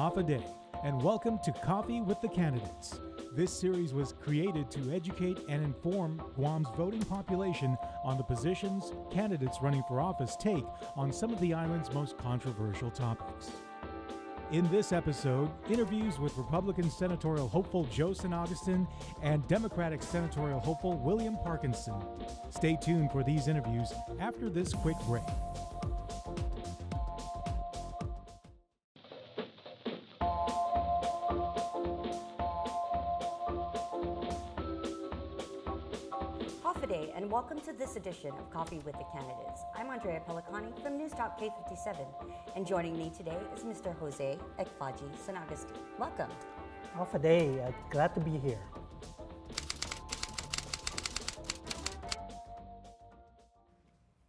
Hafa Day, and welcome to Coffee with the Candidates. This series was created to educate and inform Guam's voting population on the positions candidates running for office take on some of the island's most controversial topics. In this episode, interviews with Republican senatorial hopeful Jose San Agustin and Democratic senatorial hopeful William Parkinson. Stay tuned for these interviews after this quick break. And welcome to this edition of Coffee with the Candidates. I'm Andrea Pellicani from News Talk K57, and joining me today is Mr. Jose San Agustin. Welcome. Hafa Day, glad to be here.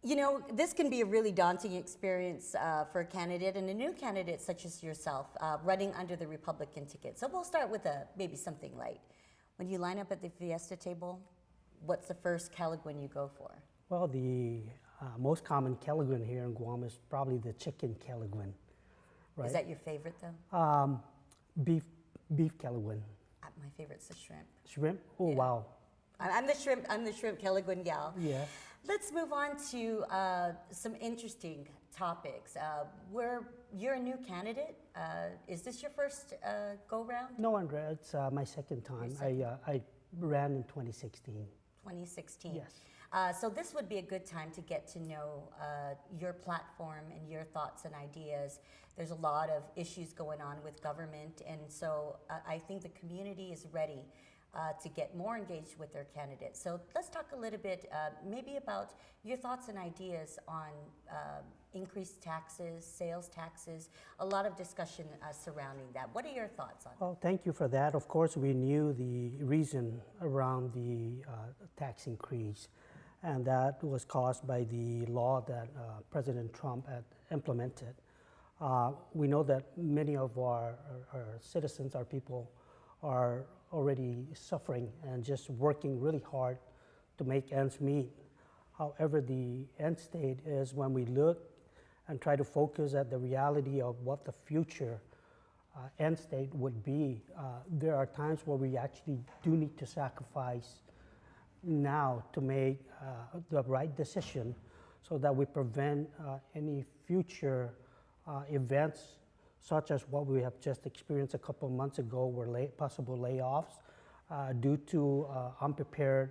You know, this can be a really daunting experience for a candidate and a new candidate such as yourself running under the Republican ticket. So we'll start with maybe something light. When you line up at the fiesta table, what's the first Caliguan you go for? Well, the most common Caliguan here in Guam is probably the chicken Caliguan, right? Is that your favorite though? Beef Caliguan. My favorite's the shrimp. Shrimp? Oh, yeah. Wow. I'm the shrimp Caliguan gal. Yeah. Let's move on to some interesting topics. You're a new candidate. Is this your first go round? No, Andrea, it's my second time. I ran in 2016. 2016. Yes. So this would be a good time to get to know your platform and your thoughts and ideas. There's a lot of issues going on with government, and so I think the community is ready to get more engaged with their candidates. So let's talk a little bit maybe about your thoughts and ideas on increased taxes, sales taxes, a lot of discussion surrounding that. What are your thoughts on that? Well, thank you for that. Of course, we knew the reason around the tax increase, and that was caused by the law that President Trump had implemented. We know that many of our citizens, our people, are already suffering and just working really hard to make ends meet. However, the end state is when we look and try to focus at the reality of what the future end state would be. There are times where we actually do need to sacrifice now to make the right decision so that we prevent any future events such as what we have just experienced a couple of months ago, where possible layoffs due to unprepared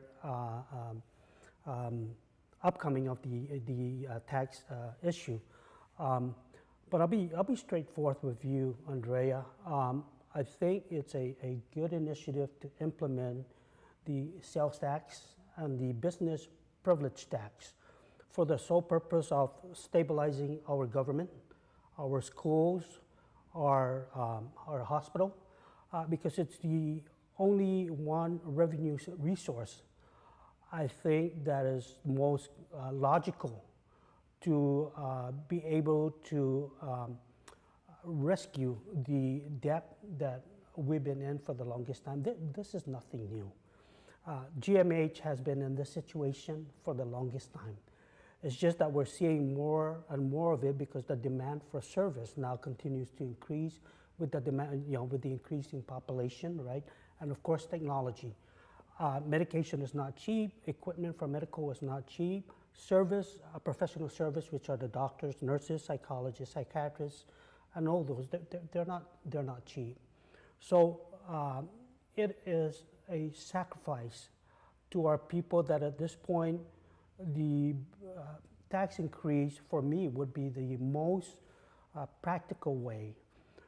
upcoming of the tax issue. But I'll be straightforward with you, Andrea. I think it's a good initiative to implement the sales tax and the business privilege tax for the sole purpose of stabilizing our government, our schools, our hospital, because it's the only one revenue resource I think that is most logical to be able to rescue the debt that we've been in for the longest time. This is nothing new. GMH has been in this situation for the longest time. It's just that we're seeing more and more of it because the demand for service now continues to increase with the demand, with the increasing population, right? And of course, technology. Medication is not cheap. Equipment for medical is not cheap. Service, professional service, which are the doctors, nurses, psychologists, psychiatrists, and all those, they're not cheap. So it is a sacrifice to our people that at this point, the tax increase for me would be the most practical way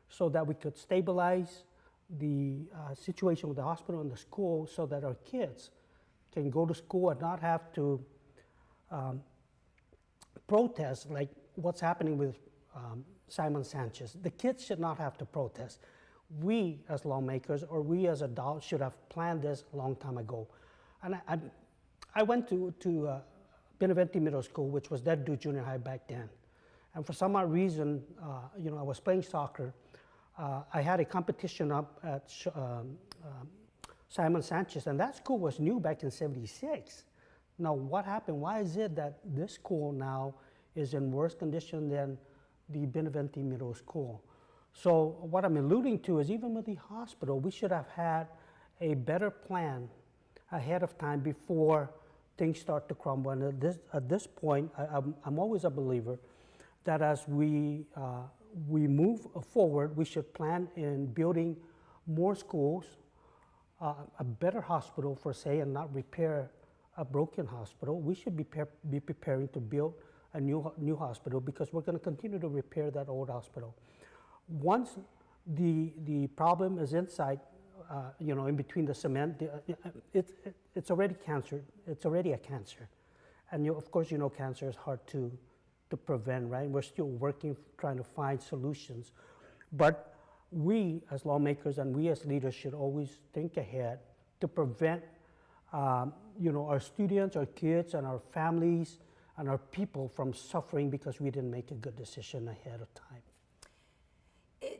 so that we could stabilize the situation with the hospital and the school so that our kids can go to school and not have to protest like what's happening with Simon Sanchez. The kids should not have to protest. We as lawmakers or we as adults should have planned this a long time ago. And I went to Benevente Middle School, which was Dead Dude Junior High back then. And for some odd reason, I was playing soccer. I had a competition up at Simon Sanchez, and that school was new back in '76. Now, what happened? Why is it that this school now is in worse condition than the Benevente Middle School? So what I'm alluding to is even with the hospital, we should have had a better plan ahead of time before things start to crumble. And at this point, I'm always a believer that as we move forward, we should plan in building more schools, a better hospital for say, and not repair a broken hospital. We should be preparing to build a new hospital because we're going to continue to repair that old hospital. Once the problem is inside, in between the cement, it's already cancer. It's already a cancer, and of course, cancer is hard to prevent, right? We're still working, trying to find solutions, but we as lawmakers and we as leaders should always think ahead to prevent, our students, our kids, and our families and our people from suffering because we didn't make a good decision ahead of time.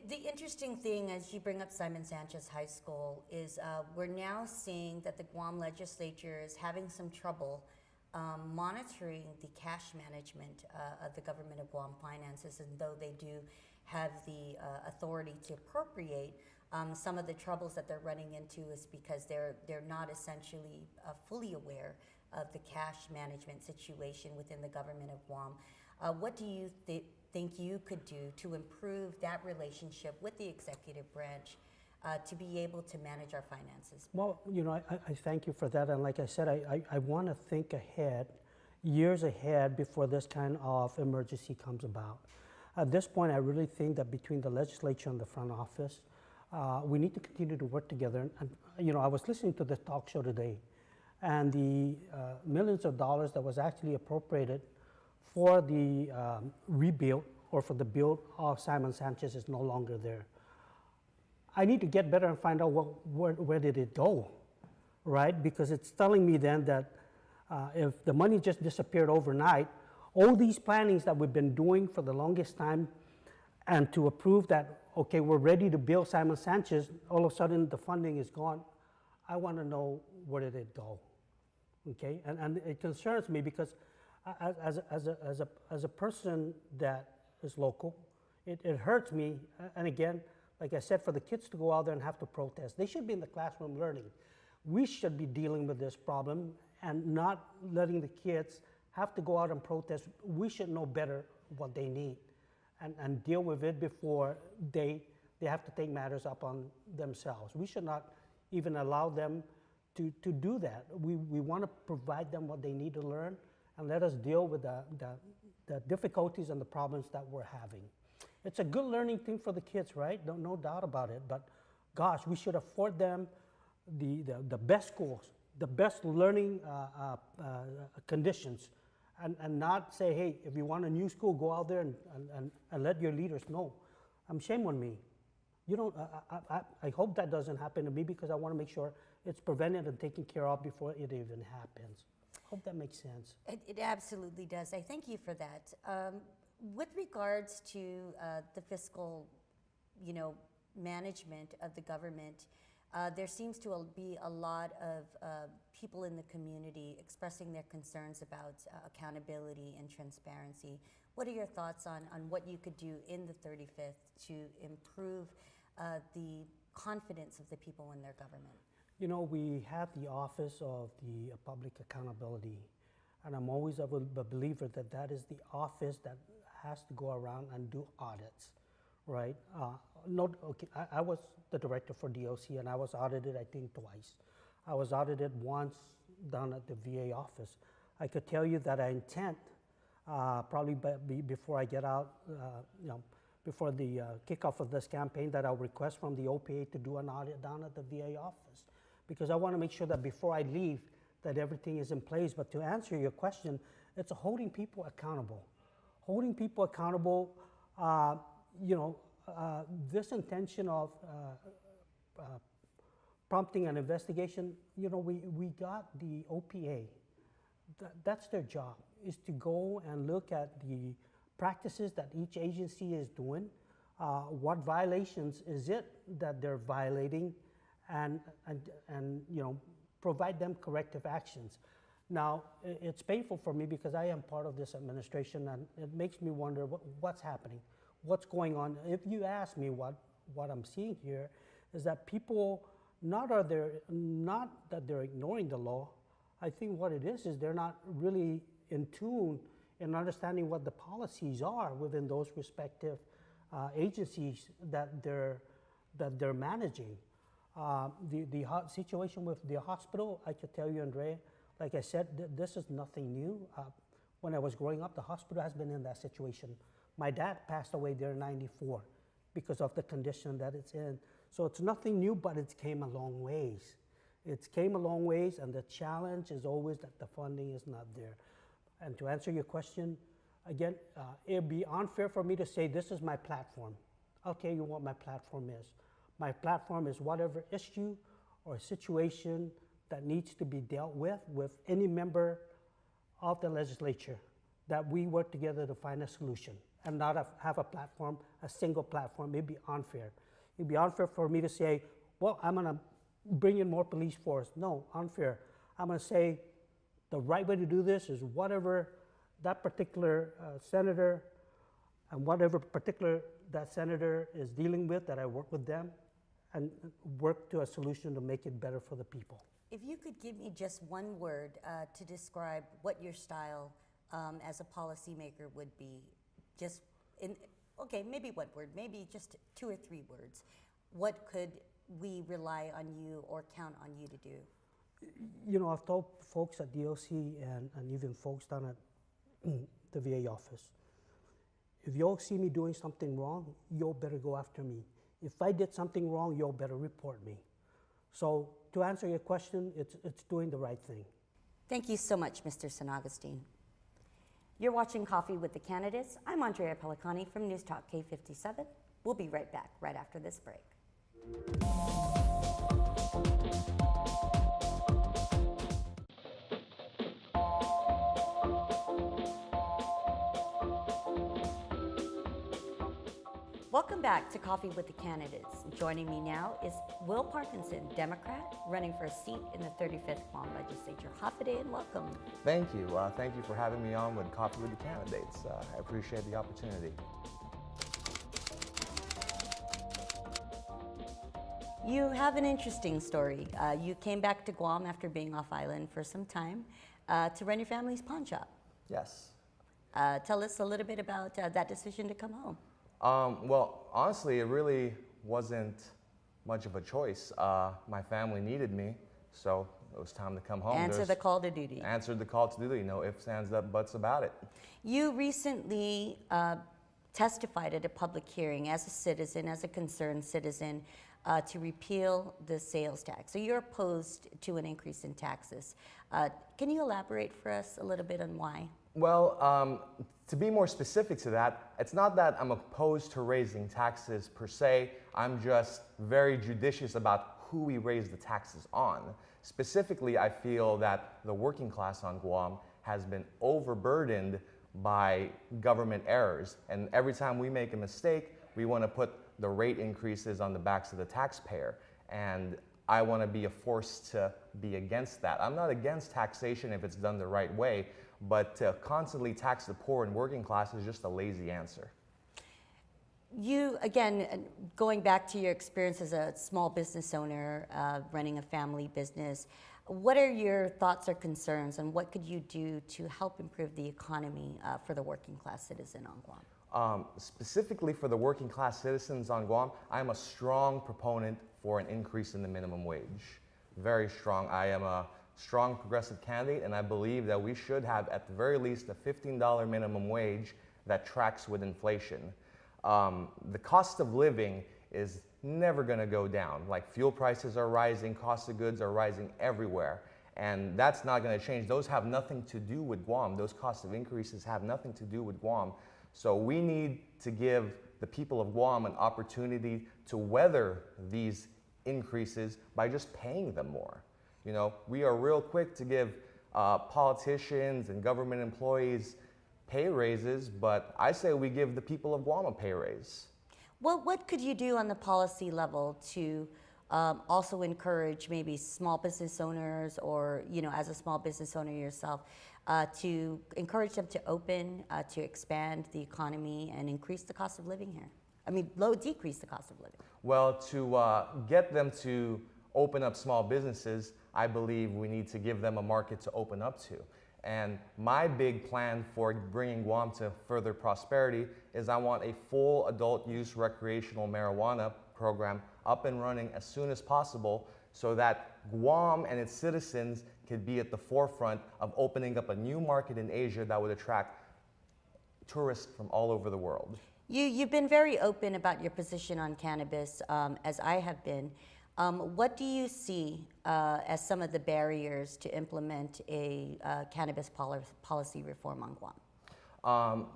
The interesting thing, as you bring up Simon Sanchez High School, is we're now seeing that the Guam legislature is having some trouble monitoring the cash management of the government of Guam finances, and though they do have the authority to appropriate, some of the troubles that they're running into is because they're not essentially fully aware of the cash management situation within the government of Guam. What do you think you could do to improve that relationship with the executive branch to be able to manage our finances? Well, I thank you for that. And like I said, I want to think ahead, years ahead before this kind of emergency comes about. At this point, I really think that between the legislature and the front office, we need to continue to work together. And, I was listening to the talk show today, and the millions of dollars that was actually appropriated for the rebuild or for the build of Simon Sanchez is no longer there. I need to get better and find out where did it go, right? Because it's telling me then that if the money just disappeared overnight, all these plannings that we've been doing for the longest time and to approve that, okay, we're ready to build Simon Sanchez, all of a sudden the funding is gone. I want to know where did it go, okay? And it concerns me because as a person that is local, it hurts me. And again, like I said, for the kids to go out there and have to protest, they should be in the classroom learning. We should be dealing with this problem and not letting the kids have to go out and protest. We should know better what they need and deal with it before they have to take matters up on themselves. We should not even allow them to do that. We want to provide them what they need to learn and let us deal with the difficulties and the problems that we're having. It's a good learning thing for the kids, right? No doubt about it. But gosh, we should afford them the best schools, the best learning conditions, and not say, hey, if you want a new school, go out there and let your leaders know. Shame on me. I hope that doesn't happen to me because I want to make sure it's prevented and taken care of before it even happens. Hope that makes sense. It absolutely does. I thank you for that. With regards to the fiscal, management of the government, there seems to be a lot of people in the community expressing their concerns about accountability and transparency. What are your thoughts on what you could do in the 35th to improve the confidence of the people in their government? We have the Office of the Public Accountability, and I'm always a believer that is the office that has to go around and do audits, right? I was the director for DOC, and I was audited, I think, twice. I was audited once down at the VA office. I could tell you that I intend, probably before I get out, before the kickoff of this campaign, that I'll request from the OPA to do an audit down at the VA office, because I want to make sure that before I leave, that everything is in place. But to answer your question, it's holding people accountable. Holding people accountable, this intention of prompting an investigation, we got the OPA. That's their job, is to go and look at the practices that each agency is doing, what violations is it that they're violating, and provide them corrective actions. Now, it's painful for me because I am part of this administration, and it makes me wonder what's happening. what's going on. If you ask me what I'm seeing here is that people, not that they're ignoring the law. I think what it is they're not really in tune in understanding what the policies are within those respective agencies that they're managing. The situation with the hospital, I can tell you, Andrea, like I said, this is nothing new. When I was growing up, the hospital has been in that situation. My dad passed away there in '94 because of the condition that it's in. So it's nothing new, but it's came a long ways. It's came a long ways, and the challenge is always that the funding is not there. And to answer your question, again, it'd be unfair for me to say this is my platform. I'll tell you what my platform is. My platform is whatever issue or situation that needs to be dealt with any member of the legislature, that we work together to find a solution and not have a platform, a single platform. It'd be unfair. It'd be unfair for me to say, well, I'm gonna bring in more police force. No, unfair. I'm gonna say the right way to do this is whatever that particular senator and whatever particular that senator is dealing with, that I work with them and work to a solution to make it better for the people. If you could give me just one word to describe what your style as a policymaker would be, just okay, maybe what word, maybe just 2 or 3 words. What could we rely on you or count on you to do? You know, I've told folks at DOC and even folks down at the VA office, if y'all see me doing something wrong, y'all better go after me. If I did something wrong, y'all better report me. So to answer your question, it's doing the right thing. Thank you so much, Mr. San Agustin. You're watching Coffee with the Candidates. I'm Andrea Pellicani from News Talk K57. We'll be right back right after this break. Welcome back to Coffee with the Candidates. Joining me now is Will Parkinson, Democrat, running for a seat in the 35th Guam Legislature. Hafa and welcome. Thank you. Thank you for having me on with Coffee with the Candidates. I appreciate the opportunity. You have an interesting story. You came back to Guam after being off island for some time to run your family's pawn shop. Yes. Tell us a little bit about that decision to come home. Well, honestly, it really wasn't much of a choice. My family needed me, so it was time to come home. Answer the call to duty. Answered the call to duty. No ifs, ands, buts about it. You recently testified at a public hearing as a citizen, as a concerned citizen, to repeal the sales tax. So you're opposed to an increase in taxes. Can you elaborate for us a little bit on why? Well, to be more specific to that, it's not that I'm opposed to raising taxes per se. I'm just very judicious about who we raise the taxes on. Specifically, I feel that the working class on Guam has been overburdened by government errors. And every time we make a mistake, we want to put the rate increases on the backs of the taxpayer. And I want to be a force to be against that. I'm not against taxation if it's done the right way, but to constantly tax the poor and working class is just a lazy answer. You, again, going back to your experience as a small business owner, running a family business, what are your thoughts or concerns, and what could you do to help improve the economy for the working class citizen on Guam? Specifically for the working class citizens on Guam, I'm a strong proponent for an increase in the minimum wage. Very strong. I am a strong progressive candidate, and I believe that we should have at the very least a $15 minimum wage that tracks with inflation. The cost of living is never going to go down. Like, fuel prices are rising, cost of goods are rising everywhere, and that's not going to change. Those have nothing to do with Guam. Those cost of increases have nothing to do with Guam. So we need to give the people of Guam an opportunity to weather these increases by just paying them more. You know, we are real quick to give politicians and government employees pay raises, but I say we give the people of Guam a pay raise. Well, what could you do on the policy level to also encourage maybe small business owners, or as a small business owner yourself, to encourage them to open, to expand the economy and increase the cost of living here? Decrease the cost of living. Well, to get them to open up small businesses, I believe we need to give them a market to open up to. And my big plan for bringing Guam to further prosperity is I want a full adult use recreational marijuana program up and running as soon as possible, so that Guam and its citizens could be at the forefront of opening up a new market in Asia that would attract tourists from all over the world. You've been very open about your position on cannabis, as I have been. What do you see as some of the barriers to implement a cannabis policy reform on Guam?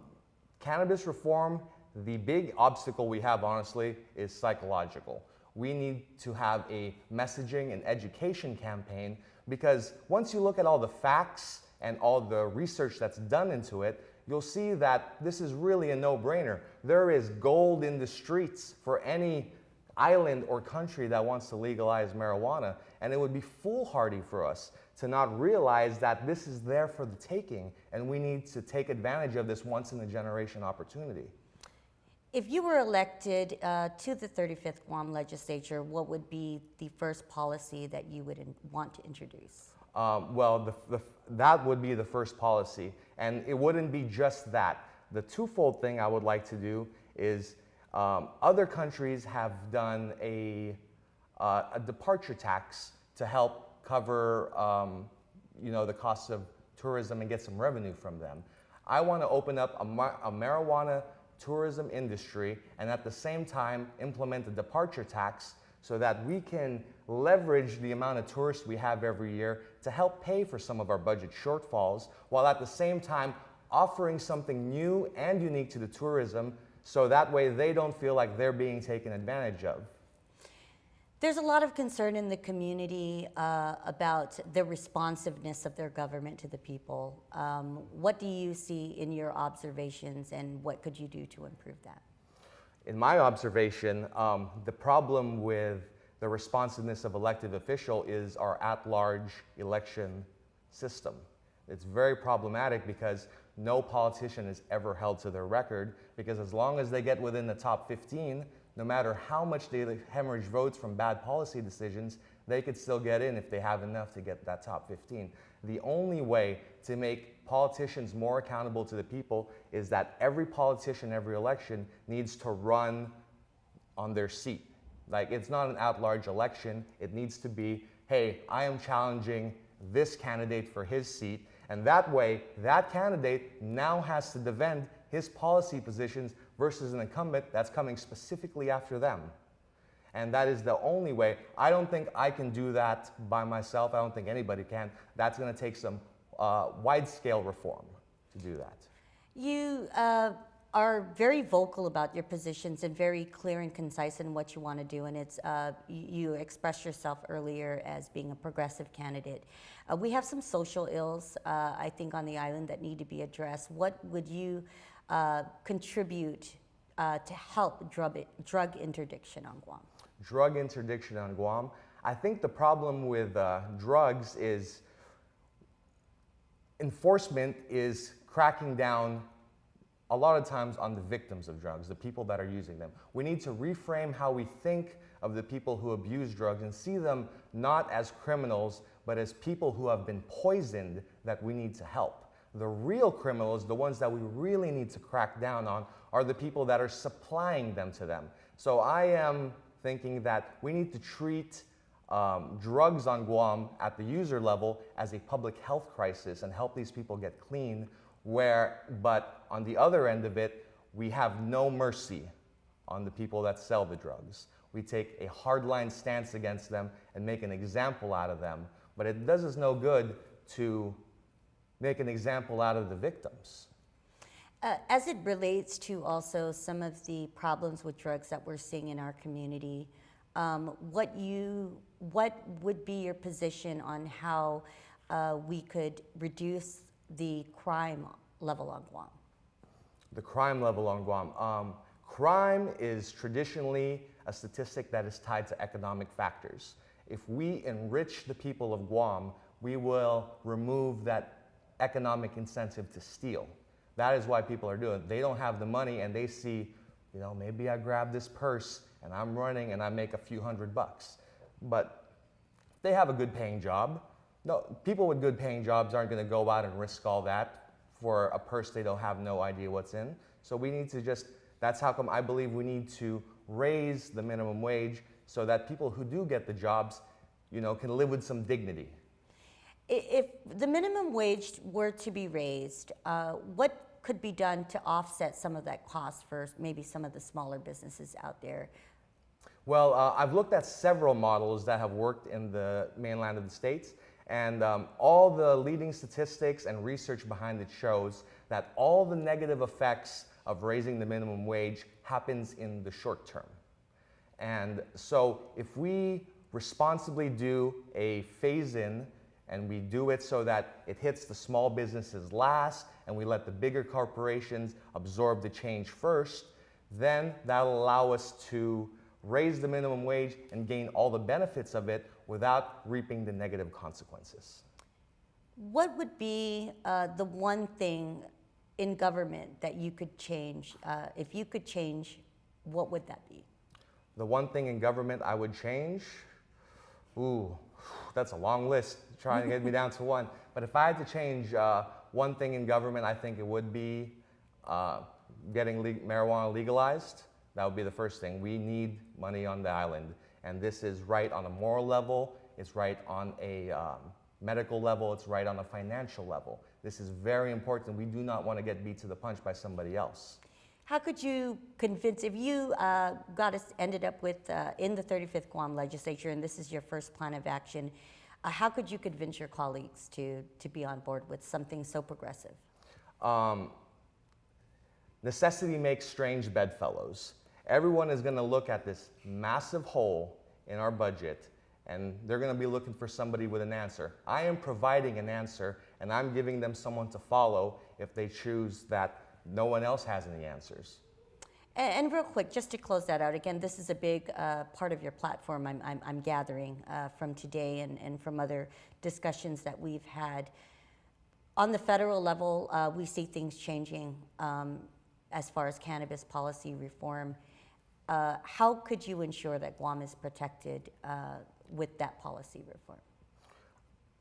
Cannabis reform, the big obstacle we have, honestly, is psychological. We need to have a messaging and education campaign, because once you look at all the facts and all the research that's done into it, you'll see that this is really a no-brainer. There is gold in the streets for any island or country that wants to legalize marijuana, and it would be foolhardy for us to not realize that this is there for the taking, and we need to take advantage of this once-in-a-generation opportunity. If you were elected to the 35th Guam legislature, what would be the first policy that you would want to introduce? That would be the first policy, and it wouldn't be just that. The twofold thing I would like to do is other countries have done a departure tax to help cover the costs of tourism and get some revenue from them. I want to open up a marijuana tourism industry, and at the same time implement a departure tax so that we can leverage the amount of tourists we have every year to help pay for some of our budget shortfalls, while at the same time offering something new and unique to the tourism, so that way they don't feel like they're being taken advantage of. There's a lot of concern in the community about the responsiveness of their government to the people. What do you see in your observations, and what could you do to improve that? In my observation, the problem with the responsiveness of elected official is our at-large election system. It's very problematic because no politician is ever held to their record, because as long as they get within the top 15, no matter how much they hemorrhage votes from bad policy decisions, they could still get in if they have enough to get that top 15. The only way to make politicians more accountable to the people is that every politician, every election, needs to run on their seat. Like, it's not an at-large election. It needs to be, hey, I am challenging this candidate for his seat, and that way, that candidate now has to defend his policy positions versus an incumbent that's coming specifically after them. And that is the only way. I don't think I can do that by myself. I don't think anybody can. That's going to take some wide-scale reform to do that. You are very vocal about your positions and very clear and concise in what you want to do. And it's you expressed yourself earlier as being a progressive candidate. We have some social ills, I think, on the island that need to be addressed. What would you contribute to help drug interdiction on Guam? Drug interdiction on Guam. I think the problem with drugs is enforcement is cracking down a lot of times on the victims of drugs, the people that are using them. We need to reframe how we think of the people who abuse drugs and see them not as criminals, but as people who have been poisoned that we need to help. The real criminals, the ones that we really need to crack down on, are the people that are supplying them to them. So I am thinking that we need to treat drugs on Guam at the user level as a public health crisis and help these people get clean, but on the other end of it, we have no mercy on the people that sell the drugs. We take a hardline stance against them and make an example out of them, but it does us no good to make an example out of the victims. As it relates to also some of the problems with drugs that we're seeing in our community, what would be your position on how we could reduce the crime level on Guam? The crime level on Guam. Crime is traditionally a statistic that is tied to economic factors. If we enrich the people of Guam, we will remove that economic incentive to steal. That is why people are doing it. They don't have the money and they see, you know, maybe I grab this purse and I'm running and I make a few $100. But they have a good paying job. No, people with good paying jobs aren't going to go out and risk all that for a purse they don't have no idea what's in. So we need to just, that's how come I believe we need to raise the minimum wage so that people who do get the jobs, you know, can live with some dignity. If the minimum wage were to be raised, what could be done to offset some of that cost for maybe some of the smaller businesses out there? Well, I've looked at several models that have worked in the mainland of the States, and all the leading statistics and research behind it shows that all the negative effects of raising the minimum wage happens in the short term. And so if we responsibly do a phase-in and we do it so that it hits the small businesses last and we let the bigger corporations absorb the change first, then that'll allow us to raise the minimum wage and gain all the benefits of it without reaping the negative consequences. What would be the one thing in government that you could change? If you could change, what would that be? The one thing in government I would change? Ooh, that's a long list, trying to get me down to one. But if I had to change one thing in government, I think it would be getting marijuana legalized. That would be the first thing. We need money on the island. And this is right on a moral level, it's right on a medical level, it's right on a financial level. This is very important. We do not want to get beat to the punch by somebody else. How could you convince, if you ended up with in the 35th Guam legislature, and this is your first plan of action, how could you convince your colleagues to be on board with something so progressive? Necessity makes strange bedfellows. Everyone is going to look at this massive hole in our budget and they're going to be looking for somebody with an answer. I am providing an answer and I'm giving them someone to follow if they choose that no one else has any answers. And real quick, just to close that out, again, this is a big part of your platform I'm gathering from today and from other discussions that we've had. On the federal level, we see things changing as far as cannabis policy reform. How could you ensure that Guam is protected with that policy reform?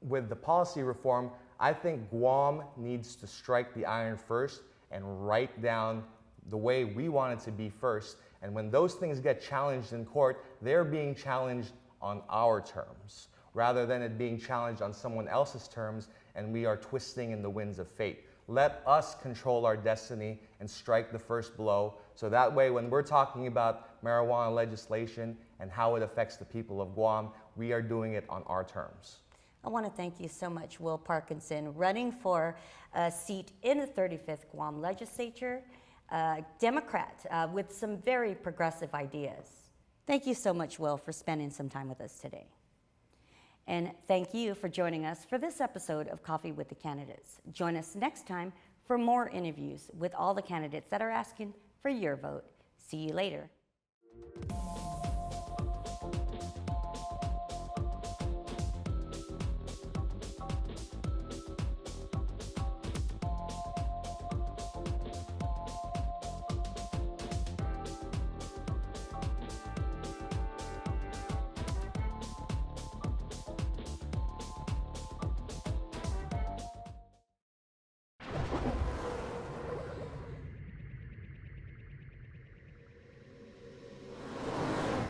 With the policy reform, I think Guam needs to strike the iron first and write down the way we want it to be first. And when those things get challenged in court, they're being challenged on our terms, rather than it being challenged on someone else's terms and we are twisting in the winds of fate. Let us control our destiny and strike the first blow, so that way when we're talking about marijuana legislation and how it affects the people of Guam, we are doing it on our terms. I want to thank you so much, Will Parkinson, running for a seat in the 35th Guam legislature, Democrat with some very progressive ideas. Thank you so much, Will, for spending some time with us today. And thank you for joining us for this episode of Coffee with the Candidates. Join us next time for more interviews with all the candidates that are asking for your vote. See you later.